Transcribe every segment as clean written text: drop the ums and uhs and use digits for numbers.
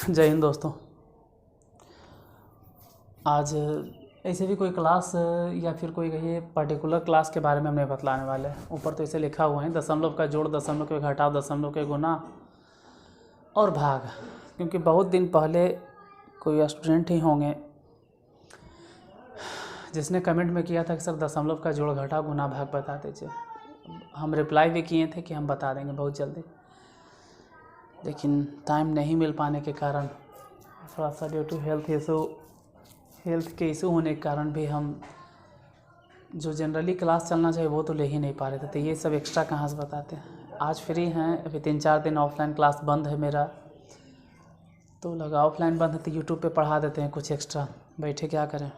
जय हिंद दोस्तों। आज ऐसे भी कोई क्लास या फिर कोई कहिए पर्टिकुलर क्लास के बारे में हमें बतलाने वाले हैं। ऊपर तो इसे लिखा हुआ है दशमलव का जोड़, दशमलव के घटाव, दशमलव के गुना और भाग। क्योंकि बहुत दिन पहले कोई स्टूडेंट ही होंगे जिसने कमेंट में किया था कि सर दशमलव का जोड़, घटाव, गुना, भाग बता दीजिए। हम रिप्लाई भी किए थे कि हम बता देंगे बहुत जल्दी, लेकिन टाइम नहीं मिल पाने के कारण, थोड़ा सा ड्यू टू हेल्थ के इशू होने के कारण भी हम जो जनरली क्लास चलना चाहिए वो तो ले ही नहीं पा रहे थे। तो ये सब एक्स्ट्रा कहाँ से बताते हैं। आज फ्री हैं, अभी 3-4 दिन ऑफलाइन क्लास बंद है मेरा, तो लगा ऑफलाइन बंद है तो यूट्यूब पे पढ़ा देते हैं कुछ एक्स्ट्रा, बैठे क्या करें।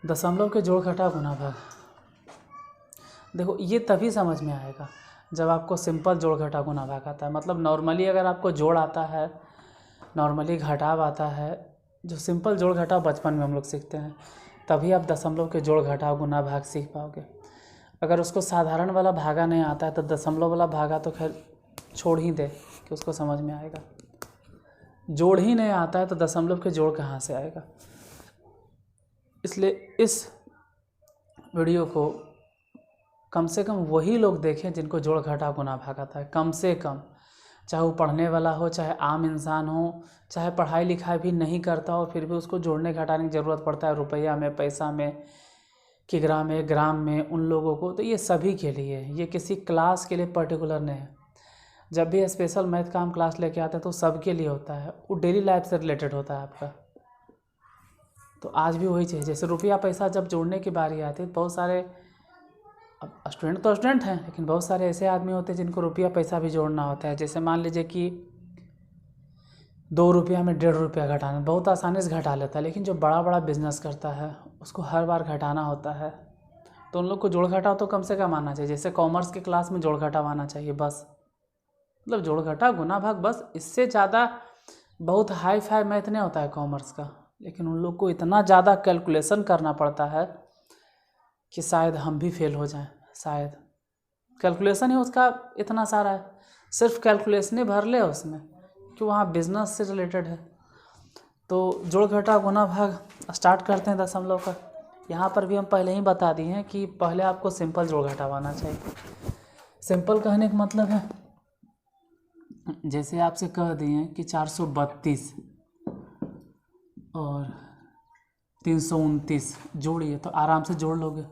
दशमलव के जोड़, घटाव, गुना, भाग, देखो ये तभी समझ में आएगा जब आपको सिंपल जोड़, घटाव, गुना, भाग आता है। मतलब नॉर्मली अगर आपको जोड़ आता है, नॉर्मली घटाव आता है, जो सिंपल जोड़ घटाव बचपन में हम लोग सीखते हैं, तभी आप दशमलव के जोड़, घटाव, गुना, भाग सीख पाओगे। अगर उसको साधारण वाला भागा नहीं आता है तो दशमलव वाला भागा तो खैर छोड़ ही दे कि उसको समझ में आएगा। जोड़ ही नहीं आता है तो दशमलव के जोड़ कहाँ से आएगा। इसलिए इस वीडियो को कम से कम वही लोग देखें जिनको जोड़, घटाव, गुना, भाग आता है, कम से कम। चाहे वो पढ़ने वाला हो, चाहे आम इंसान हो, चाहे पढ़ाई लिखाई भी नहीं करता हो, फिर भी उसको जोड़ने घटाने की ज़रूरत पड़ता है, रुपया में, पैसा में, किग्रा में, ग्राम में, उन लोगों को। तो ये सभी के लिए है, ये किसी क्लास के लिए पर्टिकुलर नहीं है। जब भी स्पेशल मैथ का हम क्लास लेके आते हैं तो सबके लिए होता है, वो डेली लाइफ से रिलेटेड होता है आपका। तो आज भी वही चीज़, जैसे रुपया पैसा जब जोड़ने की बारी आती है, बहुत सारे, अब स्टूडेंट तो स्टूडेंट हैं, लेकिन बहुत सारे ऐसे आदमी होते हैं जिनको रुपया पैसा भी जोड़ना होता है। जैसे मान लीजिए कि 2 रुपया में 1.5 रुपया घटाना, बहुत आसानी से घटा लेता है, लेकिन जो बड़ा बड़ा बिजनेस करता है उसको हर बार घटाना होता है, तो उन लोग को जोड़ घटाव तो कम से कम आना चाहिए। जैसे कॉमर्स की क्लास में जोड़ घटाव आना चाहिए बस, मतलब जोड़ घटाव, गुना, भाग, बस। इससे ज़्यादा बहुत हाई फाई मैथ नहीं होता है कॉमर्स का, लेकिन उन लोग को इतना ज़्यादा कैलकुलेशन करना पड़ता है कि शायद हम भी फेल हो जाएं। शायद कैलकुलेशन ही उसका इतना सारा है, सिर्फ कैलकुलेशन ही भर ले उसमें, कि वहाँ बिजनेस से रिलेटेड है। तो जोड़, घटाव, गुना, भाग स्टार्ट करते हैं दशमलव का। यहाँ पर भी हम पहले ही बता दिए हैं कि पहले आपको सिंपल जोड़ घटाव आना चाहिए। सिंपल कहने का मतलब है, जैसे आपसे कह दिए कि 432 और 329 जोड़िए, तो आराम से जोड़ लोगे,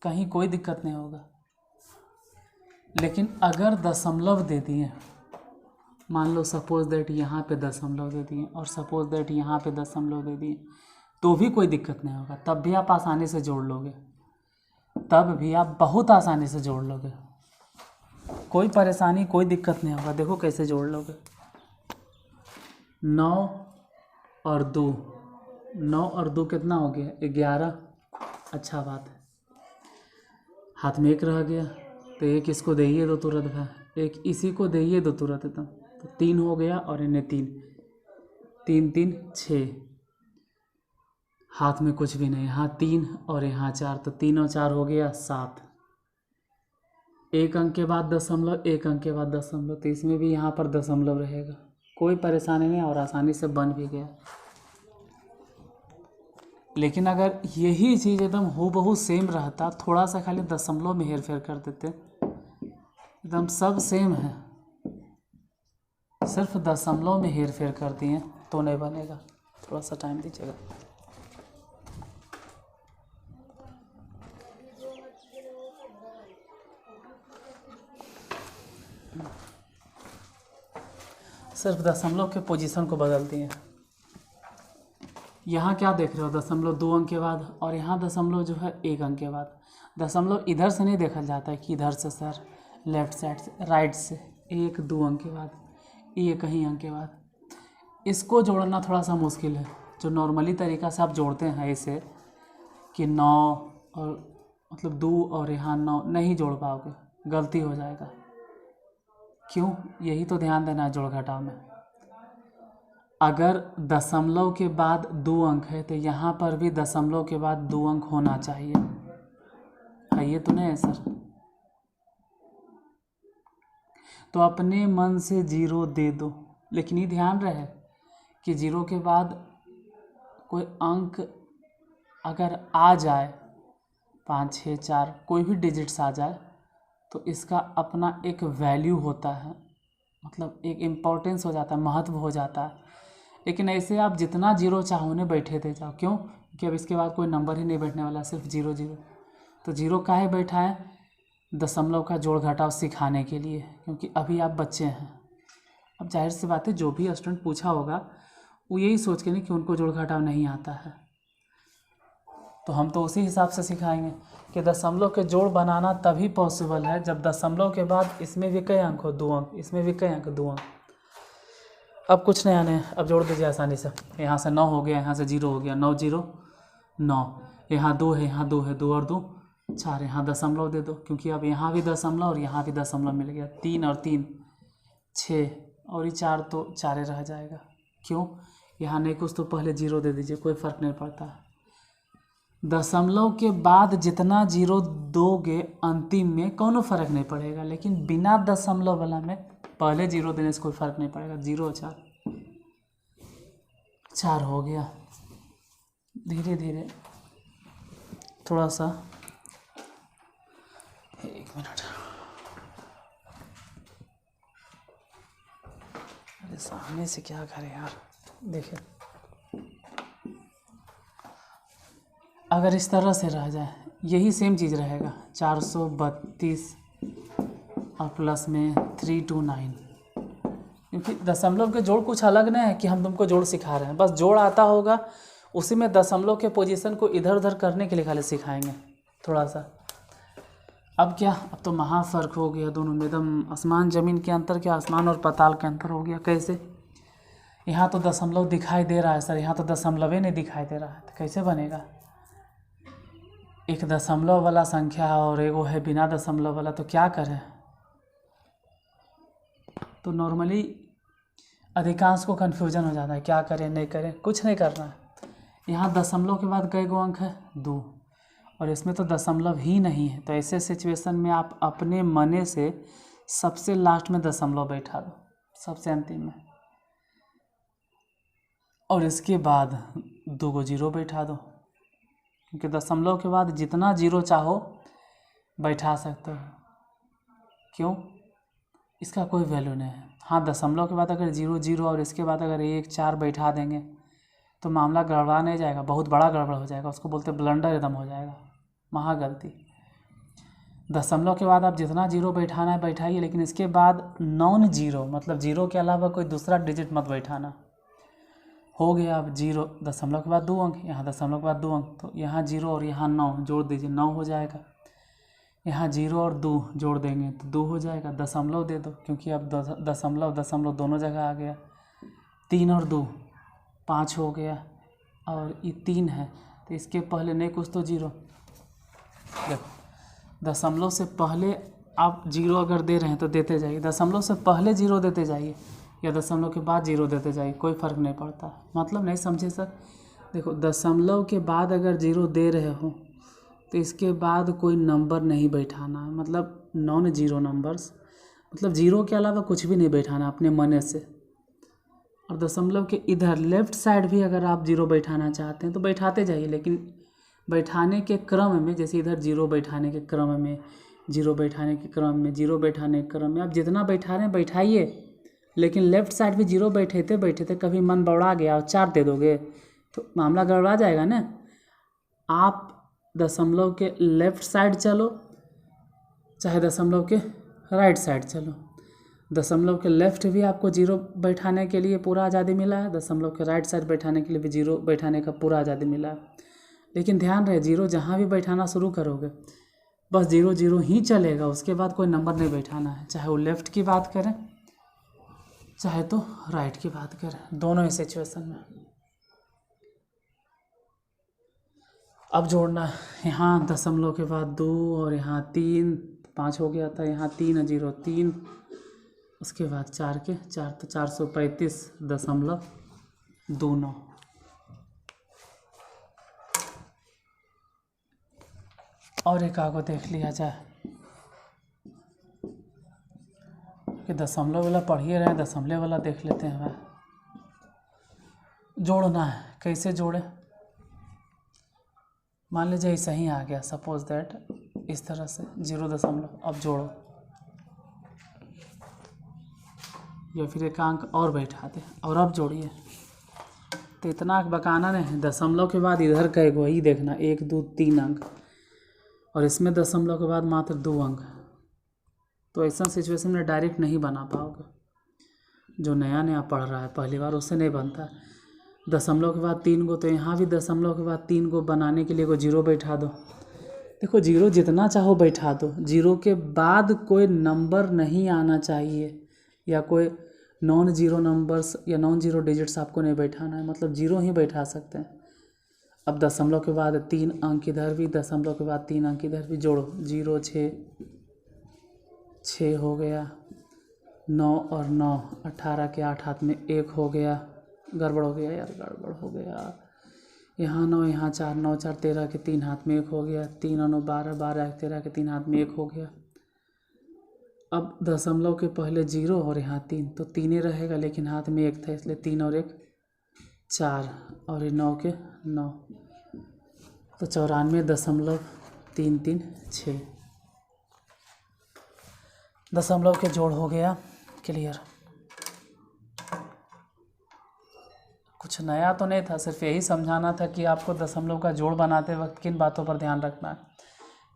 कहीं कोई दिक्कत नहीं होगा। लेकिन अगर दशमलव दे दिए, मान लो सपोज दैट यहाँ पे दशमलव दे दिए और सपोज दैट यहाँ पे दशमलव दे दिए, तो भी कोई दिक्कत नहीं होगा, तब भी आप आसानी से जोड़ लोगे, तब भी आप बहुत आसानी से जोड़ लोगे, कोई परेशानी, कोई दिक्कत नहीं होगा। देखो कैसे जोड़ लोगे। 9 और 2, 9 और 2 कितना हो गया? 11। अच्छा बात है, हाथ में एक रह गया, तो एक इसको दे दो तुरंत है, एक इसी को दे दो तुरंत एकदम, तो 3 हो गया और इन्हें 3, 3 3 6, हाथ में कुछ भी नहीं, यहाँ 3 और यहाँ 4, तो 3 और 4 हो गया 7। एक अंक के बाद दशमलव, एक अंक के बाद दशमलव, तो इसमें भी यहाँ पर दशमलव रहेगा, कोई परेशानी नहीं और आसानी से बन भी गया। लेकिन अगर यही चीज़ एकदम हूबहू सेम रहता, थोड़ा सा खाली दशमलव में हेर फेर कर देते, एकदम सब सेम है, सिर्फ दशमलव में हेर फेर कर दिए तो नहीं बनेगा। थोड़ा सा टाइम दीजिएगा। सिर्फ दशमलव के पोजीशन को बदल दिए। यहाँ क्या देख रहे हो? दशमलव 2 अंक के बाद, और यहाँ दशमलव जो है 1 अंक के बाद। दशमलव इधर से नहीं देखा जाता है कि इधर से सर लेफ्ट साइड से, राइट से, 1 2 अंक के बाद, ये कहीं अंक के बाद। इसको जोड़ना थोड़ा सा मुश्किल है। जो नॉर्मली तरीक़ा से आप जोड़ते हैं इसे कि 9 और मतलब 2 और यहाँ 9, नहीं जोड़ पाओगे, गलती हो जाएगा। क्यों? यही तो ध्यान देना है जोड़ घटाव में। अगर दशमलव के बाद 2 अंक है तो यहाँ पर भी दशमलव के बाद 2 अंक होना चाहिए, है ये तो नहीं है सर? तो अपने मन से 0 दे दो, लेकिन ये ध्यान रहे कि 0 के बाद कोई अंक अगर आ जाए 5, 6, 4 कोई भी डिजिट्स आ जाए तो इसका अपना एक वैल्यू होता है, मतलब एक इम्पोर्टेंस हो जाता है, महत्व हो जाता है। लेकिन ऐसे आप जितना 0 चाहो उन्हें बैठे दे जाओ। क्यों? कि अब इसके बाद कोई नंबर ही नहीं बैठने वाला, सिर्फ 0 0। तो 0 काहे बैठा है? दशमलव का जोड़ घटाव सिखाने के लिए, क्योंकि अभी आप बच्चे हैं। अब जाहिर सी बात है जो भी स्टूडेंट पूछा होगा वो यही सोच के नहीं कि उनको जोड़ घटाव नहीं आता है, तो हम तो उसी हिसाब से सिखाएंगे कि दशमलव के जोड़ बनाना तभी पॉसिबल है जब दशमलव के बाद इसमें भी कई अंक हो, 2 अंक, इसमें भी कई अंक, 2 अंक। अब कुछ नहीं आने, अब जोड़ दीजिए आसानी से। यहाँ से 9 हो गया, यहाँ से 0 हो गया, 9 0 9, यहाँ 2 है, यहाँ 2 है, 2 और 2 4, यहाँ दशमलव दे दो, क्योंकि अब यहाँ भी दशमलव और यहाँ भी दशमलव मिल गया। 3 और 3 6 और ये 4 तो 4 ही रह जाएगा। क्यों? यहाँ नहीं कुछ तो पहले 0 दे दीजिए, कोई फ़र्क नहीं पड़ता। दशमलव के बाद जितना 0 दोगे अंतिम में कोनो फ़र्क नहीं पड़ेगा, लेकिन बिना दशमलव वाला में पहले 0 देने से कोई फ़र्क नहीं पड़ेगा। 0 4 4 हो गया। धीरे धीरे थोड़ा सा, 1 मिनट, अरे सामने से क्या करें यार। देखिए अगर इस तरह से रह जाए यही सेम चीज़ रहेगा, 432 और प्लस में 329, क्योंकि दशमलव के जोड़ कुछ अलग नहीं है कि हम तुमको जोड़ सिखा रहे हैं, बस जोड़ आता होगा उसी में दशमलव के पोजीशन को इधर उधर करने के लिए खाली सिखाएंगे थोड़ा सा। अब क्या, अब तो महा फ़र्क हो गया दोनों में, एकदम आसमान ज़मीन के अंतर, क्या आसमान और पाताल के अंतर हो गया। कैसे? यहाँ तो दशमलव दिखाई दे रहा है सर, यहाँ तो दशमलव ही नहीं दिखाई दे रहा है, तो कैसे बनेगा? एक दशमलव वाला संख्या और एगो है बिना दशमलव वाला, तो क्या करें? तो नॉर्मली अधिकांश को कन्फ्यूजन हो जाता है, क्या करें नहीं करें, कुछ नहीं करना है। यहाँ दशमलव के बाद कई गो अंक है? 2, और इसमें तो दशमलव ही नहीं है, तो ऐसे सिचुएशन में आप अपने मने से सबसे लास्ट में दशमलव बैठा दो, सबसे अंतिम में, और इसके बाद 2 गो 0 बैठा दो, क्योंकि दशमलव के बाद जितना 0 चाहो बैठा सकते हो। क्यों? इसका कोई वैल्यू नहीं है। हाँ, दशमलव के बाद अगर 0 0 और इसके बाद अगर 1 4 बैठा देंगे तो मामला गड़बड़ा नहीं जाएगा, बहुत बड़ा गड़बड़ हो जाएगा, उसको बोलते ब्लंडर एकदम हो जाएगा, महा गलती। दशमलव के बाद आप जितना 0 बैठाना है बैठाइए, लेकिन इसके बाद नॉन 0, मतलब 0 के अलावा कोई दूसरा डिजिट मत बैठाना। हो गया अब 0, दशमलव के बाद 2 अंक, यहाँ दशमलव के बाद 2 अंक, तो यहाँ 0 और यहाँ 9 जोड़ दीजिए, 9 हो जाएगा। यहाँ 0 और 2 जोड़ देंगे तो 2 हो जाएगा। दशमलव दे दो, क्योंकि अब दशमलव दशमलव दोनों जगह आ गया। 3 और 2 5 हो गया, और ये 3 है तो इसके पहले नहीं कुछ तो 0। देखो दशमलव से पहले आप 0 अगर दे रहे हैं तो देते जाइए, दशमलव से पहले 0 देते जाइए या दशमलव के बाद 0 देते जाइए, कोई फ़र्क नहीं पड़ता। मतलब नहीं समझे सर? देखो दशमलव के बाद अगर 0 दे रहे हो तो इसके बाद कोई नंबर नहीं बैठाना, मतलब नॉन 0 नंबर्स, मतलब 0 के अलावा कुछ भी नहीं बैठाना अपने मने से। और दशमलव के इधर लेफ़्ट साइड भी अगर आप 0 बैठाना चाहते हैं तो बैठाते जाइए, लेकिन बैठाने के क्रम में, जैसे इधर 0 बैठाने के क्रम में, 0 बैठाने के क्रम में, 0 बैठाने के क्रम में, आप जितना बैठा रहे हैं बैठाइए, लेकिन लेफ़्ट साइड भी 0 बैठे थे कभी मन बौड़ा गया और 4 दे दोगे तो मामला गड़बड़ा जाएगा ना। आप दशमलव के लेफ़्ट साइड चलो चाहे दशमलव के राइट साइड चलो, दशमलव के लेफ़्ट भी आपको 0 बैठाने के लिए पूरा आज़ादी मिला है, दशमलव के राइट साइड बैठाने के लिए भी 0 बैठाने का पूरा आज़ादी मिला है। लेकिन ध्यान रहे 0 जहाँ भी बैठाना शुरू करोगे बस 0 0 ही चलेगा, उसके बाद कोई नंबर नहीं बैठाना है, चाहे वो लेफ़्ट की बात करें चाहे तो राइट की बात करें, दोनों ही सिचुएशन में। अब जोड़ना है, यहाँ दशमलव के बाद 2 और यहाँ 3, 5 हो गया था, यहाँ 3 और 0 3, उसके बाद 4 के 4 तो 435.29। और एक आगो देख लिया जाए कि दशमलव वाला पढ़ ही रहे हैं, दशमलव वाला देख लेते हैं। वह जोड़ना है, कैसे जोड़े? मान लीजिए ऐसा ही आ गया, सपोज दैट इस तरह से 0 अब जोड़ो, या फिर एक अंक और बैठा दे और अब जोड़िए। तो इतना अंक बकाना नहीं, दशमलव के बाद इधर का एक वही देखना, 1 2 3 अंक, और इसमें दशमलव के बाद मात्र 2 अंक। तो ऐसा सिचुएशन में डायरेक्ट नहीं बना पाओगे। जो नया नया पढ़ रहा है पहली बार, उससे नहीं बनता। दशमलव के बाद 3 गो, तो यहाँ भी दशमलव के बाद 3 गो बनाने के लिए को 0 बैठा दो। देखो 0 जितना चाहो बैठा दो, 0 के बाद कोई नंबर नहीं आना चाहिए, या कोई नॉन जीरो नंबर्स या नॉन जीरो डिजिट्स आपको नहीं बैठाना है, मतलब 0 ही बैठा सकते हैं। अब दशमलव के बाद 3 अंक इधर भी, दशमलव के बाद 3 अंक इधर भी, जोड़ो 0 6 हो गया, 9 और 9 18 के 8 हाथ में 1 हो गया। गड़बड़ हो गया यार, गड़बड़ हो गया। यहाँ 9 यहाँ 4, 9 4 13 के 3 हाथ में 1 हो गया। 3 और 9 12, 12 13 के 3 हाथ में 1 हो गया। अब दशमलव के पहले 0 और यहाँ 3, तो 3 रहेगा, लेकिन हाथ में 1 था, इसलिए 3 और 1 4, और 9 के 9, तो 94.3336 दशमलव के जोड़ हो गया क्लियर। कुछ नया तो नहीं था, सिर्फ यही समझाना था कि आपको दशमलव का जोड़ बनाते वक्त किन बातों पर ध्यान रखना है,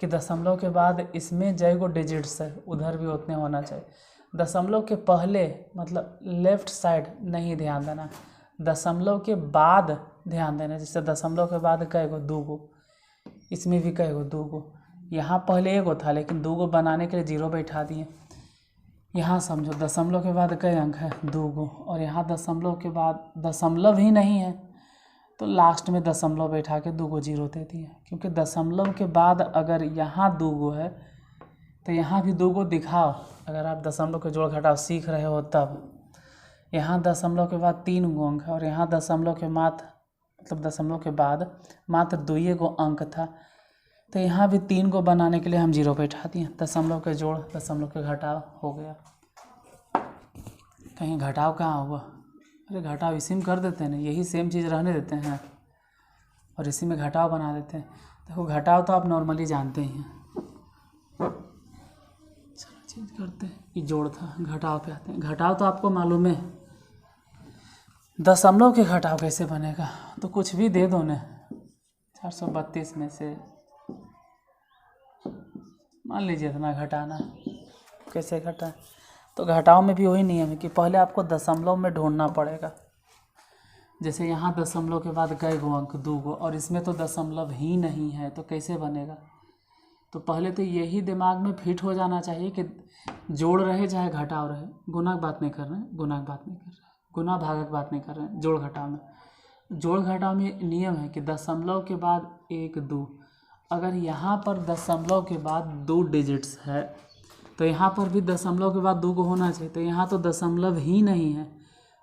कि दशमलव के बाद इसमें जय गो डिजिट्स है उधर भी उतने होना चाहिए। दशमलव के पहले मतलब लेफ़्ट साइड नहीं ध्यान देना, दशमलव के बाद ध्यान देना। जैसे दशमलव के बाद कई गो, 2 गो, इसमें भी कई गो, 2 गो। यहाँ पहले 1 गो था, लेकिन 2 गो बनाने के लिए 0 बैठा दिए। यहाँ समझो दशमलव के बाद कई अंक है, 2 गो, और यहाँ दशमलव के बाद दशमलव ही नहीं है, तो लास्ट में दशमलव बैठा के 2 गो 0 दे दिए। क्योंकि दशमलव के बाद अगर यहाँ 2 गो है तो यहाँ भी 2 गो दिखाओ। अगर आप दशमलव के जोड़ घटाव सीख रहे हो तब यहाँ दशमलव के बाद 3 गो अंक है, और यहाँ दशमलव के दशमलव के बाद मात्र 2 गो अंक था, तो यहाँ भी 3 गो बनाने के लिए हम 0 बैठा दिए। दशमलव के जोड़ दशमलव के घटाव हो गया। कहीं घटाव कहाँ हुआ? अरे घटाव इसी में कर देते हैं ना, यही सेम चीज़ रहने देते हैं और इसी में घटाव बना देते हैं। देखो घटाव तो आप नॉर्मली जानते ही हैं। चलो चेंज करते हैं, ये जोड़ था, घटाव पे आते हैं। घटाव तो आपको मालूम है, दशमलव के घटाव कैसे बनेगा? तो कुछ भी दे दो ना, 432 में से मान लीजिए इतना घटाना। कैसे घटाएं? तो घटाव में भी वही नियम है कि पहले आपको दशमलव में ढूंढना पड़ेगा। जैसे यहाँ दशमलव के बाद कई गो अंक, 2 गो, और इसमें तो दशमलव ही नहीं है, तो कैसे बनेगा? तो पहले तो यही दिमाग में फिट हो जाना चाहिए कि जोड़ रहे चाहे घटाव रहे, गुणा की बात नहीं कर रहे हैं, गुणा की बात नहीं कर रहे हैं, गुणा भागक बात नहीं कर रहे हैं। जोड़ घटाव में, जोड़ घटाव में नियम है कि दशमलव के बाद 1 2, अगर यहाँ पर दशमलव के बाद 2 डिजिट्स है तो यहाँ पर भी दशमलव के बाद 2 गो होना चाहिए। तो यहाँ तो दशमलव ही नहीं है,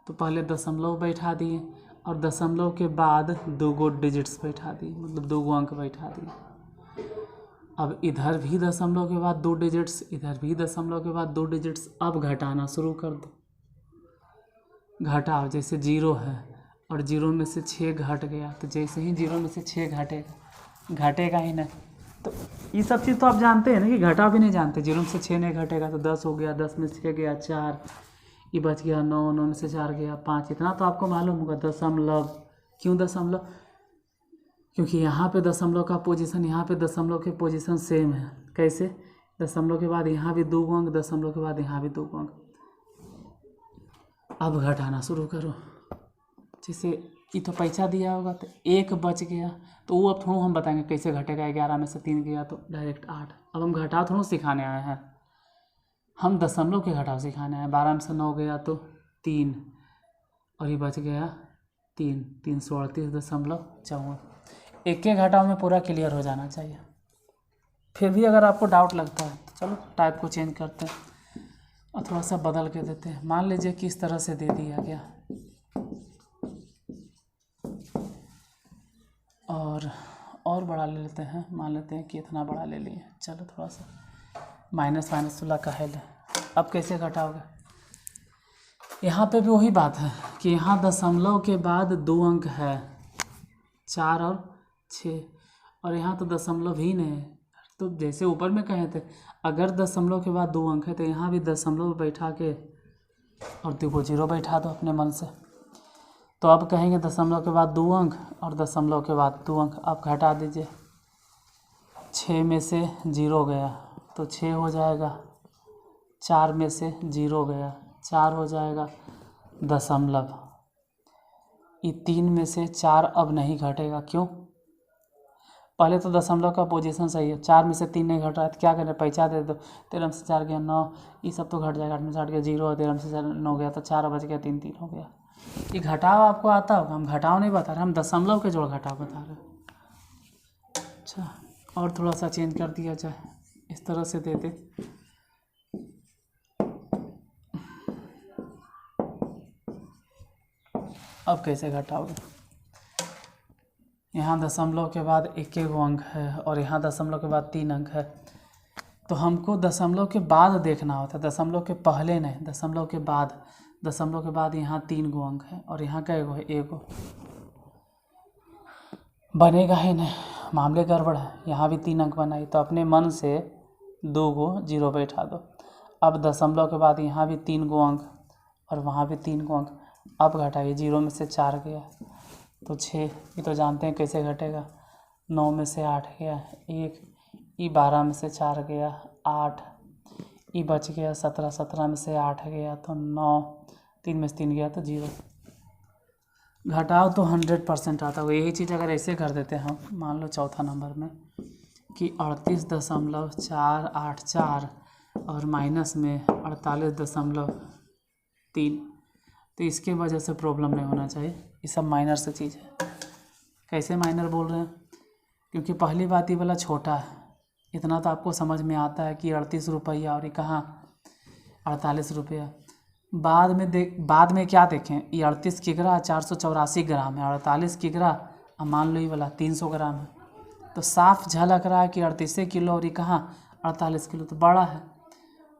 तो पहले दशमलव बैठा दिए और दशमलव के बाद 2 गो डिजिट्स बैठा दिए, मतलब 2 गो अंक बैठा दिए। अब इधर भी दशमलव के बाद 2 डिजिट्स, इधर भी दशमलव के बाद 2 डिजिट्स। अब घटाना शुरू कर दो। घटाओ, जैसे 0 है और 0 में से 6 घट गया, तो जैसे ही 0 में से 6 घटेगा ही नहीं। तो ये सब चीज़ तो आप जानते हैं ना कि घटाव भी नहीं जानते। 0 में से 6 नहीं घटेगा तो 10 हो गया, 10 में से 6 गया 4, ये बच गया 9, 9 में से 4 गया 5। इतना तो आपको मालूम होगा। दशमलव, क्यों दशमलव? क्योंकि यहाँ पे दशमलव का पोजीशन, यहाँ पे दशमलव के पोजीशन सेम है। कैसे? दशमलव के बाद यहाँ भी 2 गो अंक, दशमलव के बाद यहाँ भी 2 गो अंक। अब घटाना शुरू करो। जैसे ये तो पैसा दिया होगा तो 1 बच गया, तो वो अब थोड़ा हम बताएंगे कैसे घटेगा। 11 में से 3 गया तो डायरेक्ट 8। अब हम घटाव थोड़ा सिखाने आए हैं, हम दशमलव के घटाव सिखाने आए हैं। 12 में से 9 गया तो 3, और ये बच गया 3, 338.54। एक के घटाव में पूरा क्लियर हो जाना चाहिए। फिर भी अगर आपको डाउट लगता है तो चलो टाइप को चेंज करते हैं और थोड़ा सा बदल के देते हैं। मान लीजिए कि इस तरह से दे दिया गया, और बड़ा ले लेते हैं। मान लेते हैं कि इतना बड़ा ले लिए। चलो थोड़ा सा माइनस वाला का है ले। अब कैसे घटाओगे? यहाँ पे भी वही बात है कि यहाँ दशमलव के बाद 2 अंक है, 4 और 6, और यहाँ तो दशमलव ही नहीं है। तो जैसे ऊपर में कहे थे अगर दशमलव के बाद 2 अंक है तो यहाँ भी दशमलव बैठा के और 2 को 0 बैठा दो अपने मन से। तो अब कहेंगे दशमलव के बाद 2 अंक और दशमलव के बाद 2 अंक, अब घटा दीजिए। 6 में से 0 गया तो 6 हो जाएगा, 4 में से 0 गया 4 हो जाएगा दशमलव। ये 3 में से 4 अब नहीं घटेगा, क्यों? पहले तो दशमलव का पोजीशन सही है, 4 में से 3 नहीं घट रहा है तो क्या करें, पैसा दे दो। 13 में से 4 गया 9, ये सब तो घट जाएगा। 8 में से 8 गया 0, 13 में से 9 गया तो 4 बच गया, 3 3 हो गया। ये घटाव आपको आता होगा, हम घटाव नहीं बता रहे, हम दशमलव के जोड़ घटाव बता रहे हैं। अच्छा, और थोड़ा सा चेंज कर दिया जाए, इस तरह से दे दे। अब कैसे घटाओगे? यहाँ दशमलव के बाद 1 अंक है और यहाँ दशमलव के बाद 3 अंक है, तो हमको दशमलव के बाद देखना होता है, दशमलव के पहले नहीं, दशमलव के बाद। दशमलव के बाद यहाँ 3 अंक है और यहाँ का है 1 बनेगा ही नहीं, मामले गड़बड़ है। यहाँ भी 3 अंक बनाई तो अपने मन से 2 को 0 बैठा दो। अब दशमलव के बाद यहाँ भी 3 अंक और वहाँ भी 3 अंक, अब घटाइए। 0 में से 4 गया तो 6, ये तो जानते हैं कैसे घटेगा। 9 में से 8 गया 1, ये 12 में से 4 गया 8, ये बच गया 17, 17 में से 8 गया तो 9, 3 में से 3 गया तो 0। घटाओ तो 100% आता होगा। यही चीज़ अगर ऐसे कर देते हैं हम, मान लो चौथा नंबर में कि 38.484 और माइनस में 48.3, तो इसके वजह से प्रॉब्लम नहीं होना चाहिए। ये सब माइनर से चीज़ है। कैसे माइनर बोल रहे हैं? क्योंकि पहली बात ये वाला छोटा है, इतना तो आपको समझ में आता है कि 38 रुपया और ये कहाँ 48 रुपया। बाद में क्या देखें, ये 38 किग्रा 484 ग्राम है, 48 किग्रा अब मान लो ये वाला 300 ग्राम है, तो साफ झलक रहा है कि 38 किलो और ये कहाँ 48 किलो, तो बड़ा है।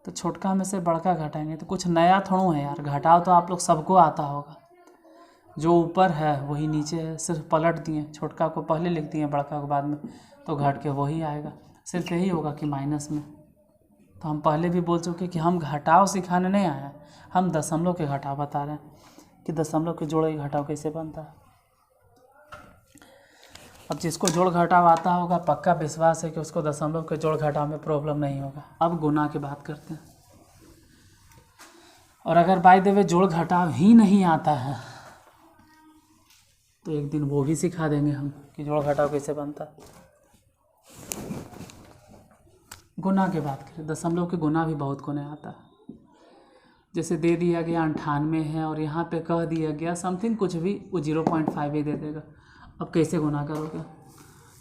तो छोटका में से बड़का घटाएंगे तो कुछ नया थोड़ा है यार। घटाओ तो आप लोग सबको आता होगा, जो ऊपर है वही नीचे है, सिर्फ पलट दिए, छोटका को पहले लिख दिए बड़का को बाद में, तो घट के वही आएगा। सिर्फ यही होगा कि माइनस में। तो हम पहले भी बोल चुके कि हम घटाव सिखाने नहीं आए हैं, हम दशमलव के घटाव बता रहे हैं कि दशमलव के जोड़ का घटाव कैसे बनता है। अब जिसको जोड़ घटाव आता होगा पक्का विश्वास है कि उसको दशमलव के जोड़ घटाव में प्रॉब्लम नहीं होगा। अब गुना की बात करते हैं। और अगर बाय द वे जोड़ घटाव ही नहीं आता है तो एक दिन वो भी सिखा देंगे हम कि जोड़ घटाव कैसे बनता है। गुना की बात करें, दशमलव के गुना भी बहुत कोने आता है। जैसे दे दिया गया 98 है और यहाँ पे कह दिया गया समथिंग कुछ भी, वो 0.5 ही दे देगा। अब कैसे गुना करोगे?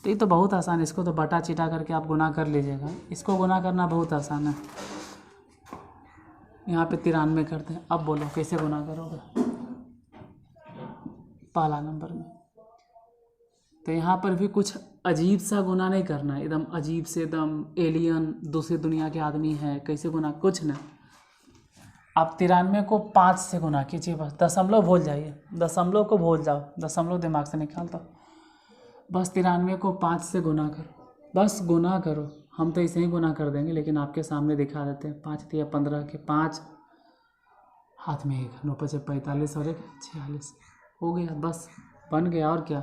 तो ये तो बहुत आसान है, इसको तो बटा चिटा करके आप गुना कर लीजिएगा। इसको गुना करना बहुत आसान है। यहाँ पे 93 करते हैं। अब बोलो कैसे गुना करोगे पहला नंबर में? तो यहाँ पर भी कुछ अजीब सा गुना नहीं करना है, एकदम अजीब से, एकदम एलियन दूसरी दुनिया के आदमी है कैसे गुना, कुछ नहीं। आप 93 को 5 से गुना कीजिए बस। दशमलव भूल जाइए, दशमलव को भूल जाओ, दशमलव दिमाग से निकाल दो। बस 93 को 5 से गुना करो, बस गुना करो। हम तो इसे ही गुना कर देंगे लेकिन आपके सामने दिखा देते हैं। 5 दिया 15 के 5, हाथ में 1, 9 5 45 और 1 46 हो गया, बस बन गया। और क्या?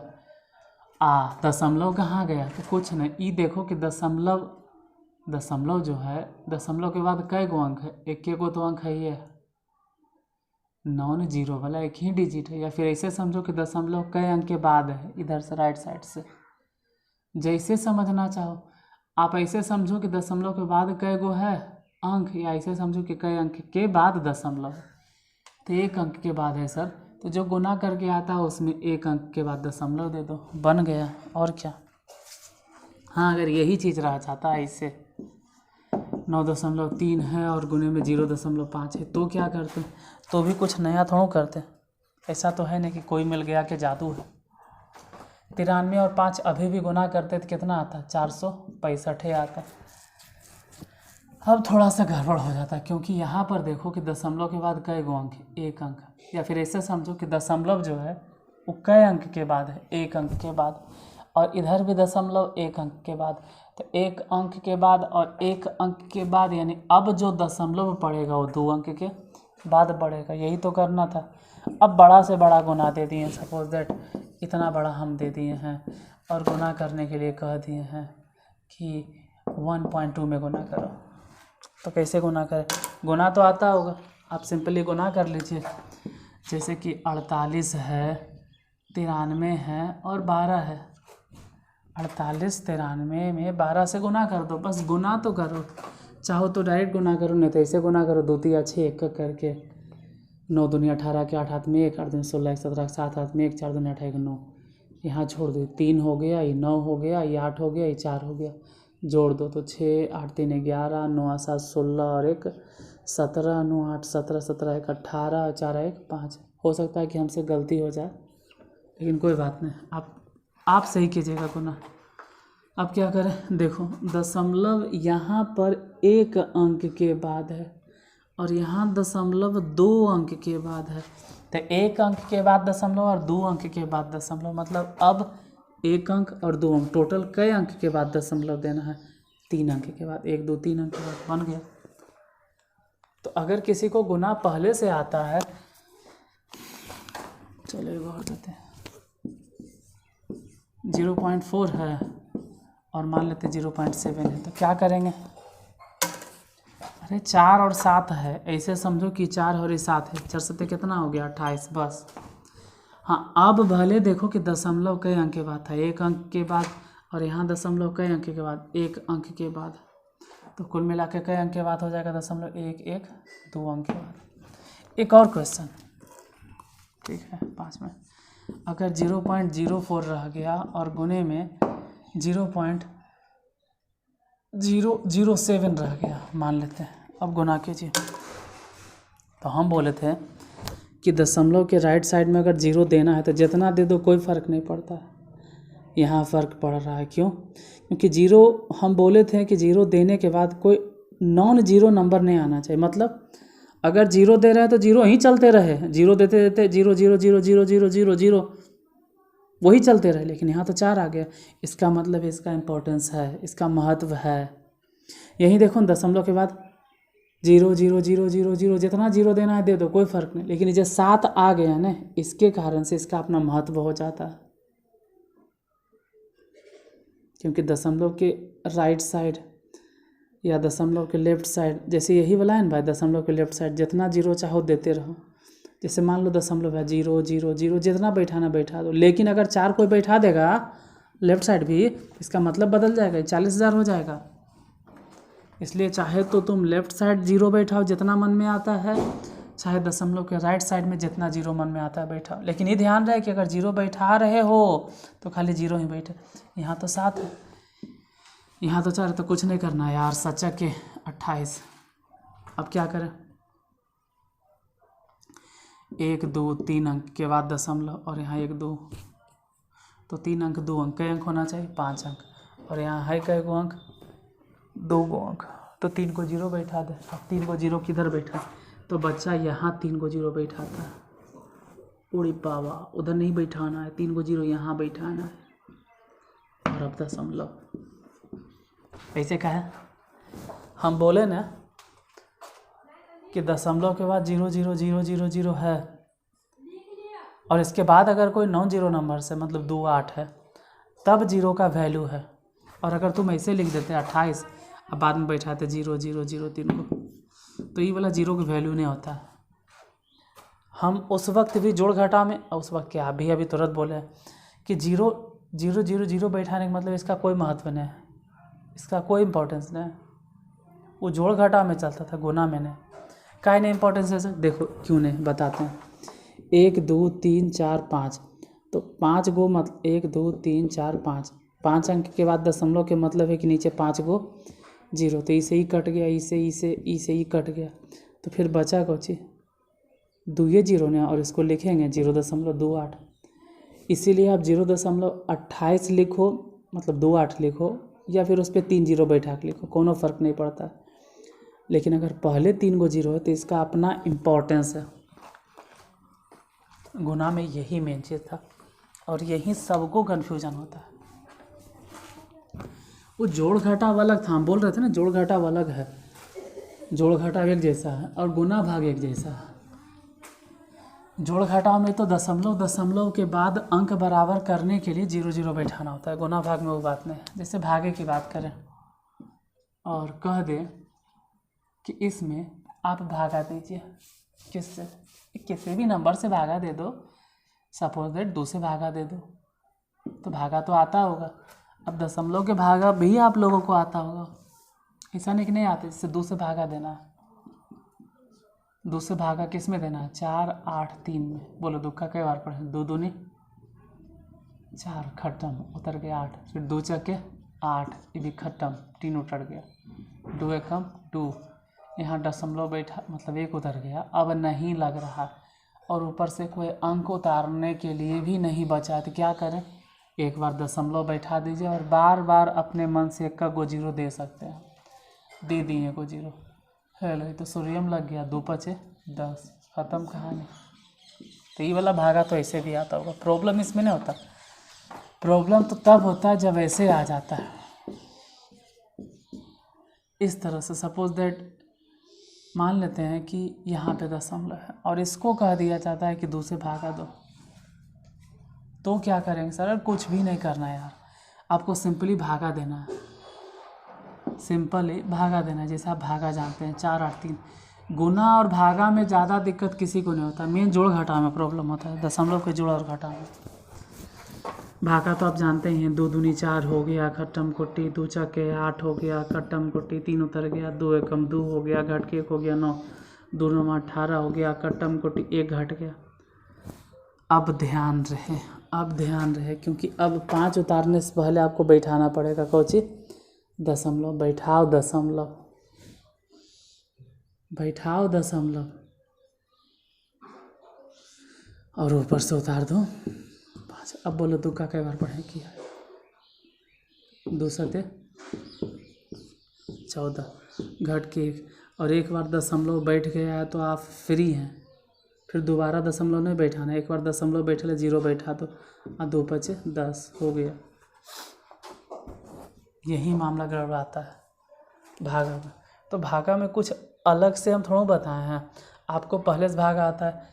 दशमलव कहाँ गया? तो कुछ नहीं, ये देखो कि दशमलव जो है, दशमलव के बाद कई गो अंक है? 1 को तो अंक है ही है, नॉन जीरो वाला एक ही डिजिट है। या फिर ऐसे समझो कि दशमलव कई अंक के बाद है, इधर से राइट साइड से, जैसे समझना चाहो आप। ऐसे समझो कि दशमलव के बाद कई गो है अंक, या ऐसे समझो कि कई अंक के बाद दशमलव, तो 1 अंक के बाद है सर, तो जो गुना करके आता है उसमें 1 अंक के बाद दशमलव दे दो, बन गया। और क्या? हाँ, अगर यही चीज़ रहा चाहता है इससे 9.3 है और गुने में 0.5 है तो क्या करते? तो भी कुछ नया थोड़ा करते। ऐसा तो है नहीं कि कोई मिल गया कि जादू है। 93 और 5 अभी भी गुना करते तो कितना आता? 465 आता। अब थोड़ा सा गड़बड़ हो जाता है, क्योंकि यहाँ पर देखो कि दशमलव के बाद कई गो अंक, एक अंक, या फिर ऐसे समझो कि दशमलव जो है वो कई अंक के बाद है, एक अंक के बाद, और इधर भी दशमलव एक अंक के बाद। तो एक अंक के बाद और एक अंक के बाद, यानी अब जो दशमलव पड़ेगा वो 2 अंक के बाद बढ़ेगा। यही तो करना था। अब बड़ा से बड़ा गुना दे दिए, सपोज दैट इतना बड़ा हम दे दिए हैं, और गुना करने के लिए कह दिए हैं कि 1.2 में गुना करो। तो कैसे गुना करें? गुना तो आता होगा, आप सिंपली गुना कर लीजिए। जैसे कि 48 है, 93 है और 12 है। 48 93 में 12 से गुना कर दो, बस गुना तो करो। चाहो तो डायरेक्ट गुना करो, नहीं तो ऐसे गुना करो, 2 तिया 6 एक करके। 9 दूनी 18 के 8 हाथ में 1, 8 दूनी 16 1 17 7 हाथ में 1, 4 दूनी 8 1 9। यहाँ छोड़ दो, 3 हो गया, ये 9 हो गया, ये 8 हो गया, ये 4 हो गया। जोड़ दो तो 6 8 3 11 9 7 16 और 1 17 9 8 17 17 1 18 4 1 5। हो सकता है कि हमसे गलती हो जाए, लेकिन कोई बात नहीं, आप सही कीजिएगा गुना। अब क्या करें? देखो दशमलव यहाँ पर 1 अंक के बाद है और यहाँ दशमलव 2 अंक के बाद है। तो 1 अंक के बाद दशमलव और 2 अंक के बाद दशमलव, मतलब अब 1 अंक और 2 अंक, टोटल कई अंक के बाद दशमलव देना है? 3 अंक के बाद, 1 2 3 अंक के बाद बन गया। तो अगर किसी को गुना पहले से आता है, चलो एक और देते हैं, 0.4 है और मान लेते 0.7 है, तो क्या करेंगे? अरे 4 और 7 है, ऐसे समझो कि 4 और 7 है, 4 7 कितना हो गया? 28 बस। हाँ, अब भले देखो कि दशमलव कई अंक के बाद था, 1 अंक के बाद, और यहाँ दशमलव कई अंक के बाद, 1 अंक के बाद। तो कुल मिला के कई अंक के बाद हो जाएगा? दशमलव 1 1 2 अंक के बाद। एक और क्वेश्चन, ठीक है 5 में। अगर 0.04 रह गया और गुने में 0.007 रह गया, मान लेते हैं, अब गुना कीजिए। तो हम बोले थे कि दशमलव के राइट साइड में अगर 0 देना है तो जितना दे दो कोई फ़र्क नहीं पड़ता है। यहाँ फ़र्क पड़ रहा है, क्यों? क्योंकि 0, हम बोले थे कि 0 देने के बाद कोई नॉन जीरो नंबर नहीं आना चाहिए। मतलब अगर 0 दे रहे हैं तो 0 ही चलते रहे, 0 देते देते 0 0 0 0 0 0 0 वही चलते रहे। लेकिन यहाँ तो 4 आ गया, इसका मतलब इसका इम्पोर्टेंस है, इसका महत्व है। यही देखो दशमलव के बाद 0 0 0 0 0, जितना 0 देना है दे दो, कोई फ़र्क नहीं। लेकिन ये 7 आ गया ना, इसके कारण से इसका अपना महत्व हो जाता है। क्योंकि दशमलव के राइट साइड या दशमलव के लेफ़्ट साइड, जैसे यही वाला है ना भाई, दशमलव के लेफ़्ट साइड जितना 0 चाहो देते रहो। जैसे मान लो दशमलव है 0 0 0, जितना बैठाना बैठा दो। लेकिन अगर 4 कोई बैठा देगा लेफ़्ट साइड भी, इसका मतलब बदल जाएगा, 40,000 हो जाएगा। इसलिए चाहे तो तुम लेफ़्ट साइड 0 बैठाओ जितना मन में आता है, चाहे दशमलव के राइट साइड में जितना 0 मन में आता है बैठाओ। लेकिन ये ध्यान रहे कि अगर 0 बैठा रहे हो तो खाली 0 ही बैठे। यहाँ तो 7 है, यहाँ तो 4 है, तो कुछ नहीं करना है यार, सच्चा के 28। अब क्या करें? 1 2 3 अंक के बाद दशमलव, और यहाँ 1 2, तो 3 अंक 2 अंक, कई अंक होना चाहिए? 5 अंक। और यहाँ है कई गो अंक? 2 गो अंक। तो 3 को 0 बैठा दे। अब 3 को 0 किधर बैठा? तो बच्चा यहाँ 3 को 0 बैठाता है। उड़ी बाबा, उधर नहीं बैठाना है, 3 को 0 यहाँ बैठाना है। और अब दशमलव ऐसे का है, हम बोले ना कि दशमलव के बाद 0 0 0 0 0 है, और इसके बाद अगर कोई नॉन जीरो नंबर से, मतलब 2 8 है, तब 0 का वैल्यू है। और अगर तुम ऐसे लिख देते 28, अब बाद में बैठाते 0 0 0 3 को, तो ये वाला 0 की वैल्यू नहीं होता है। हम उस वक्त भी जोड़ घटा में, उस वक्त क्या अभी तुरंत बोले कि 0 0 0 0 बैठाने का मतलब इसका कोई महत्व नहीं है, इसका कोई इम्पोर्टेंस नहीं है। वो जोड़ घटा में चलता था, गुना में नहीं। काहे नहीं इम्पोर्टेंस है सर? देखो क्यों नहीं, बताते हैं। 1 2 3 4 5, तो 5 गो, मतलब 1 2 3 4 5, 5 अंक के बाद दशमलव के मतलब है कि नीचे 5 गो 0, तो इसे ही कट गया, इसे ही कट गया, तो फिर बचा कौची? 2 0 ने, और इसको लिखेंगे 0.28। इसीलिए आप 0.28 लिखो, मतलब 28 लिखो, या फिर उस पर 3 0 बैठा के लिखो, कोनो फ़र्क नहीं पड़ता। लेकिन अगर पहले 3 गो जीरो है तो इसका अपना इम्पोर्टेंस है। गुना में यही मेन चीज़ था और यही सबको कन्फ्यूजन होता है। वो जोड़ घटाव अलग था, हम बोल रहे थे ना जोड़ घटाव अलग है, जोड़ घटाव एक जैसा है और गुना भाग एक जैसा है। जोड़ घटाव में तो दशमलव के बाद अंक बराबर करने के लिए 0 0 बैठाना होता है। गुना भाग में वो बात नहीं है। जैसे भागे की बात करें और कह दें कि इसमें आप भागा दीजिए, किससे, किसी भी नंबर से भागा दे दो, सपोज दैट 2 से भागा दे दो, तो भागा तो आता होगा। अब दशमलव के भागा भी आप लोगों को आता होगा, ऐसा नहीं कि नहीं आते। जैसे 2 से भागा देना है, 2 से भागा किस में देना है, 4 8 3 में। बोलो दुक्का कई बार पढ़े, 2 दूनी 4, खत्म, उतर गया 8, फिर 2 चक्के 8, ये भी खत्म, 3 उतर गया, 2 एकम 2, यहाँ दशमलव बैठा मतलब 1 उतर गया, अब नहीं लग रहा और ऊपर से कोई अंक उतारने के लिए भी नहीं बचा, तो क्या करें, एक बार दशमलव बैठा दीजिए और बार बार अपने मन से 1 गो जीरो दे सकते हैं। दे दिए को जीरो, हेलो, तो सूर्यम लग गया, 2 5 10, ख़त्म कहानी। तो ये वाला भागा तो ऐसे भी आता होगा, प्रॉब्लम इसमें नहीं होता। प्रॉब्लम तो तब होता है जब ऐसे आ जाता है, इस तरह से। सपोज दैट मान लेते हैं कि यहाँ पे दशमलव है और इसको कह दिया जाता है कि 2 से भागा दो, तो क्या करेंगे सर, कुछ भी नहीं करना है यार, आपको सिंपली भागा देना है, सिंपली भागा देना है। जैसे आप भागा जानते हैं 4 8 3। गुना और भागा में ज़्यादा दिक्कत किसी को नहीं होता, मेन जोड़ घटाव में प्रॉब्लम होता है, दशमलव के जोड़ और घटाव में। भागा तो आप जानते ही हैं, 2 दूनी 4 हो गया, खट्टम कुट्टी, 2 चक्के 8 हो गया, खट्टम कुट्टी, 3 उतर गया, 2 एकम 2 हो गया, घट के 1 हो गया 9, 2 9 18 हो गया, खट्टम कुट्टी 1 घट गया। अब ध्यान रहे क्योंकि अब 5 उतारने से पहले आपको बैठाना पड़ेगा कोची, दशमलव। बैठाओ दशमलव और ऊपर से उतार दो 5। अब बोलो दुक्का कई बार पढ़े किया, 2 सते 14, घट के 1, और एक बार दशमलव बैठ गया है तो आप फ्री हैं, फिर दोबारा दशमलव नहीं बैठाना। एक बार दशमलव बैठे 0 बैठा दो और 2 5 10 हो गया। यही मामला गड़बड़ाता है भागा में। तो भागा में कुछ अलग से हम थोड़ा बताए हैं, आपको पहले से भागा आता है,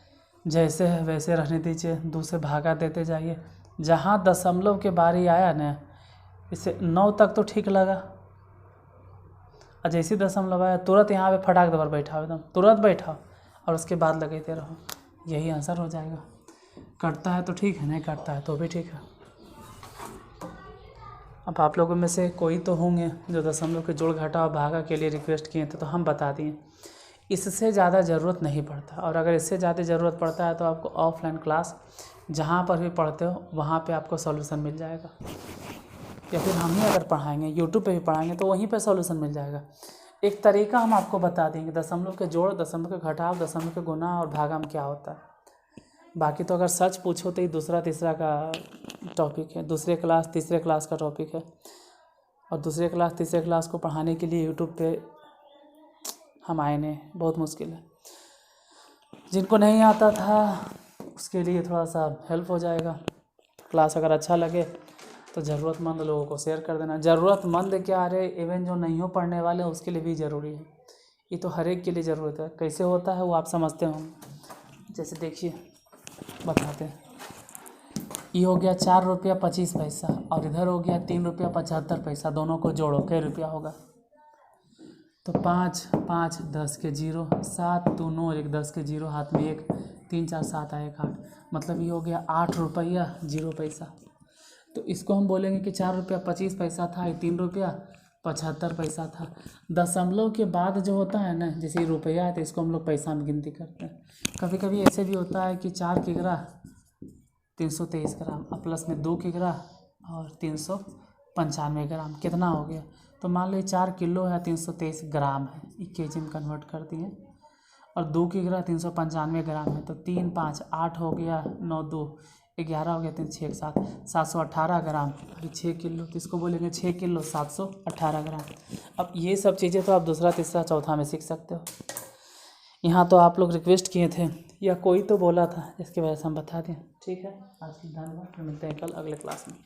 जैसे है वैसे रहने दीजिए, 2 से भागा देते जाइए। जहाँ दशमलव के बारी आया ना, इसे 9 तक तो ठीक लगा, और जैसे दशमलव आया तुरंत यहाँ पे फटाक दबर बैठाओ, एकदम तुरंत बैठाओ और उसके बाद लगाते रहो, यही आंसर हो जाएगा। कटता है तो ठीक है, नहीं कटता है तो भी ठीक है। अब आप लोगों में से कोई तो होंगे जो दशमलव के जोड़ घटाव भागा के लिए रिक्वेस्ट किए थे, तो हम बता दिए इससे ज़्यादा ज़रूरत नहीं पड़ता। और अगर इससे ज़्यादा ज़रूरत पड़ता है तो आपको ऑफलाइन क्लास जहाँ पर भी पढ़ते हो वहाँ पे आपको सॉल्यूशन मिल जाएगा, या फिर हम ही अगर पढ़ाएंगे यूट्यूब पे भी पढ़ाएंगे तो वहीं पे सॉल्यूशन मिल जाएगा। एक तरीका हम आपको बता देंगे, दशमलव के जोड़, दशमलव के घटाव, दशमलव के गुना और भागा में क्या होता है। बाकी तो अगर सच पूछो तो ये दूसरा तीसरा का टॉपिक है, दूसरे क्लास तीसरे क्लास का टॉपिक है, और दूसरे क्लास तीसरे क्लास को पढ़ाने के लिए यूट्यूब पे हम आए नहीं, बहुत मुश्किल है। जिनको नहीं आता था उसके लिए थोड़ा सा हेल्प हो जाएगा। क्लास अगर अच्छा लगे तो ज़रूरतमंद लोगों को शेयर कर देना। ज़रूरतमंद क्या, अरे इवन जो नहीं हो पढ़ने वाले उसके लिए भी ज़रूरी है, ये तो हर एक के लिए ज़रूरत है। कैसे होता है वो आप समझते होंगे। जैसे देखिए बताते हैं, ये हो गया 4 रुपया 25 पैसा और इधर हो गया 3 रुपया 75 पैसा, दोनों को जोड़ो कै रुपया होगा, तो 5 5 10 के 0, 7 2 9 1 10 के 0, हाथ में 1, 3 4 7 आए 8, मतलब ये हो गया 8 रुपया 0 पैसा। तो इसको हम बोलेंगे कि 4 रुपया 25 पैसा था, 3 रुपया 75 पैसा था। दशमलव के बाद जो होता है ना, जैसे रुपया है तो इसको हम लोग पैसा में गिनती करते हैं। कभी कभी ऐसे भी होता है कि 4 किग्रा 323 ग्राम और प्लस में 2 किग्रा और 395 ग्राम, कितना हो गया, तो मान लो 4 किलो है 323 ग्राम है, ये केजी में कन्वर्ट कर दिए, और 2 किग्रा 395 ग्राम है, तो 3 5 8 हो गया, 9 2 11 हो गया 3 6 7 718 ग्राम। अभी 6 किलो तो इसको बोलेंगे 6 किलो 718 ग्राम। अब ये सब चीज़ें तो आप दूसरा तीसरा चौथा में सीख सकते हो। यहाँ तो आप लोग रिक्वेस्ट किए थे या कोई तो बोला था, इसकी वजह से हम बता दें। ठीक है, आज के लिए धन्यवाद, फिर मिलते हैं कल अगले क्लास में।